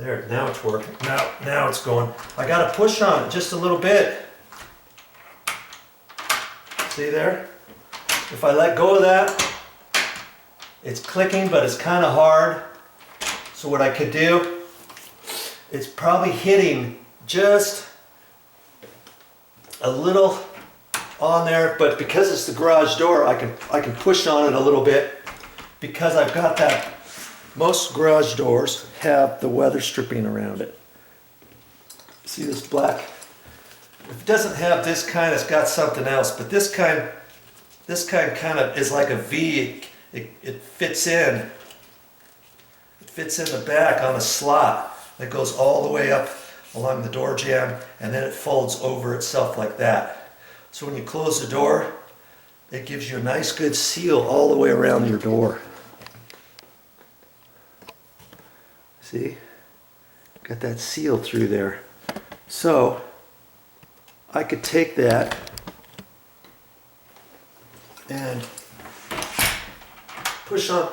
There, now it's working. Now it's going. I got to push on it just a little bit. See there? If I let go of that, it's clicking, but it's kind of hard. So what I could do, it's probably hitting just a little on there, but because it's the garage door, I can push on it a little bit because I've got that. Most garage doors have the weather stripping around it. See this black? If it doesn't have this kind, it's got something else, but this kind kind of is like a V. It fits in. It fits in the back on a slot that goes all the way up along the door jamb, and then it folds over itself like that. So when you close the door, it gives you a nice good seal all the way around your door. See? Got that seal through there. So I could take that and push on,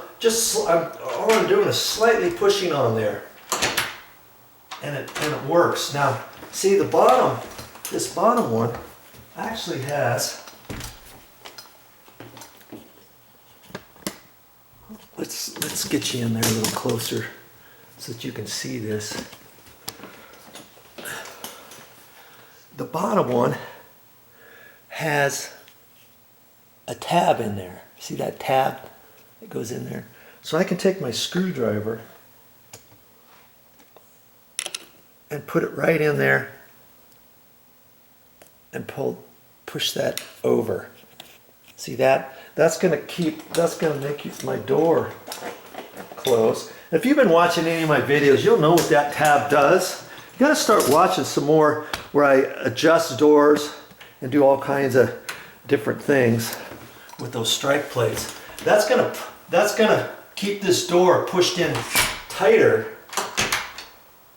all I'm doing is slightly pushing on there, and it works. Now, see the bottom, this bottom one actually has, let's get you in there a little closer so that you can see this. The bottom one has a tab in there. See that tab that goes in there? So I can take my screwdriver and put it right in there and push that over. See that? That's gonna make my door close. If you've been watching any of my videos, you'll know what that tab does. You gotta start watching some more where I adjust doors and do all kinds of different things with those strike plates. That's gonna keep this door pushed in tighter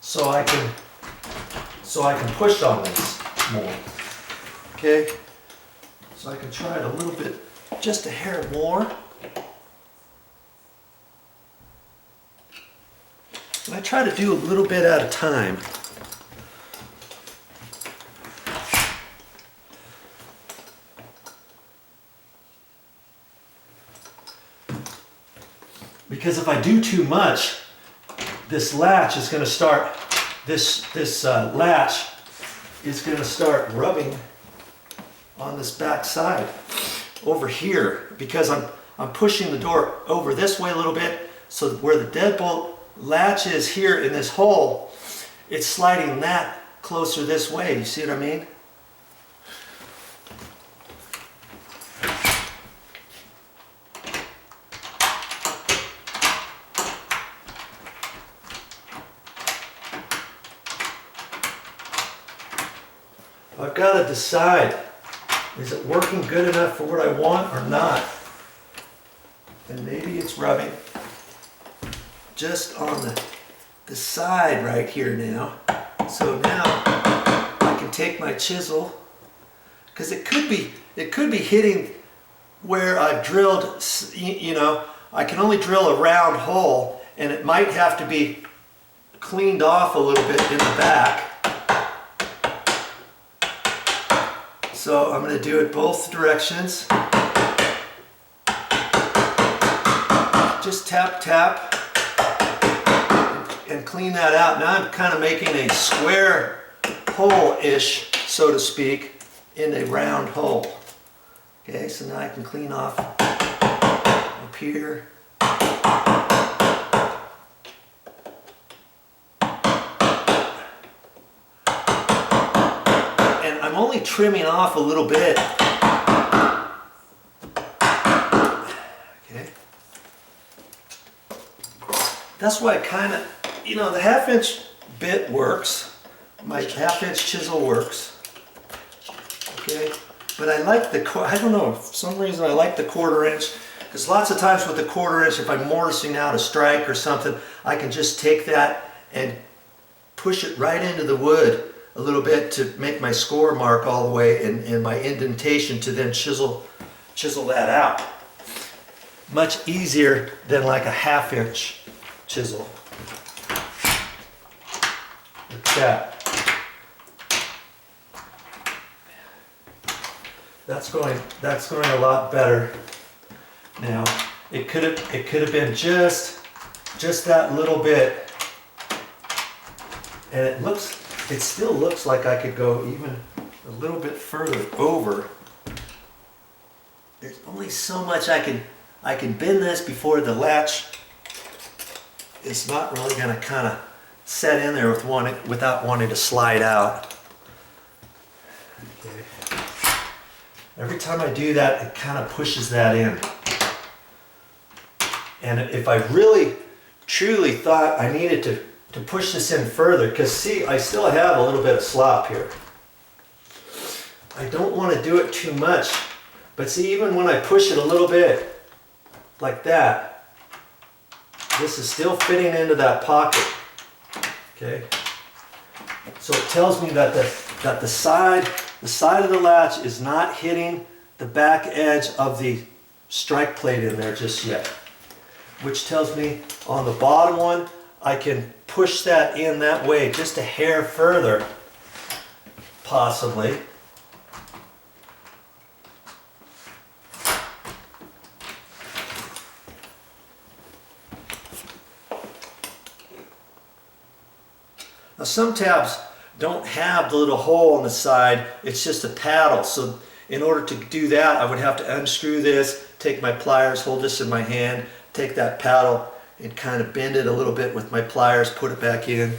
so I can push on this more. Okay? So I can try it a little bit, just a hair more. And I try to do a little bit at a time. Because if I do too much, this latch is going to start, this latch is going to start rubbing on this back side over here, because I'm pushing the door over this way a little bit, so where the deadbolt latch is here in this hole, it's sliding that closer this way. You see what I mean? I've got to decide, is it working good enough for what I want or not? And maybe it's rubbing just on the side right here now. So now I can take my chisel, because it could be hitting where I've drilled, you know, I can only drill a round hole, and it might have to be cleaned off a little bit in the back. So I'm going to do it both directions. Just tap, tap, and clean that out. Now I'm kind of making a square hole-ish, so to speak, in a round hole. Okay, so now I can clean off up here. Only trimming off a little bit. Okay. That's why I kind of, you know, the 1/2" bit works. My 1/2" chisel works. Okay. But I like I don't know, for some reason I like the 1/4 inch, because lots of times with the 1/4 inch, if I'm mortising out a strike or something, I can just take that and push it right into the wood a little bit to make my score mark all the way, and my indentation to then chisel that out. Much easier than like a 1/2" chisel. that. That's going a lot better now. It could have been just that little bit, and it still looks like I could go even a little bit further over. There's only so much I can bend this before the latch is not really going to kind of set in there without wanting to slide out. Okay. Every time I do that, it kind of pushes that in. And if I really, truly thought I needed to push this in further, because see, I still have a little bit of slop here. I don't want to do it too much, but see, even when I push it a little bit, like that, this is still fitting into that pocket. Okay? So it tells me that the side of the latch is not hitting the back edge of the strike plate in there just yet. Which tells me on the bottom one, I can push that in that way just a hair further, possibly. Now some tabs don't have the little hole on the side, it's just a paddle. So in order to do that, I would have to unscrew this, take my pliers, hold this in my hand, take that paddle and kind of bend it a little bit with my pliers, put it back in.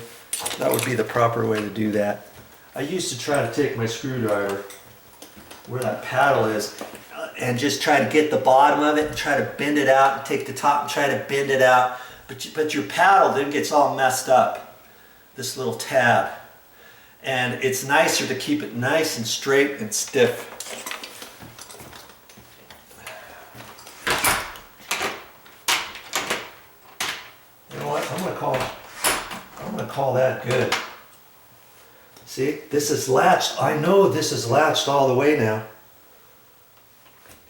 That would be the proper way to do that. I used to try to take my screwdriver where that paddle is and just try to get the bottom of it and try to bend it out, and take the top and try to bend it out. But your paddle then gets all messed up, this little tab. And it's nicer to keep it nice and straight and stiff. You know what? I'm gonna call that good. See, this is latched. I know this is latched all the way now.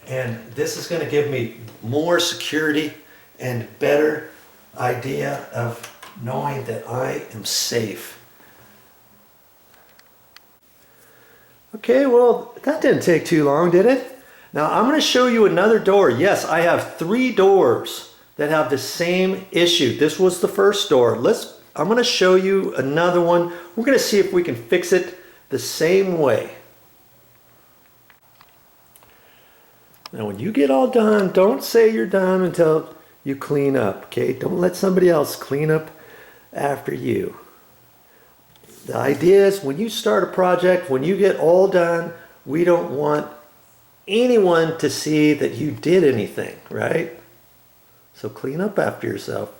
And this is going to give me more security and better idea of knowing that I am safe. Okay, well, that didn't take too long, did it? Now I'm going to show you another door. Yes, I have 3 doors that have the same issue. This was the first door. I'm going to show you another one. We're going to see if we can fix it the same way. Now when you get all done, don't say you're done until you clean up, okay? Don't let somebody else clean up after you. The idea is when you start a project, when you get all done, we don't want anyone to see that you did anything, right? So clean up after yourself.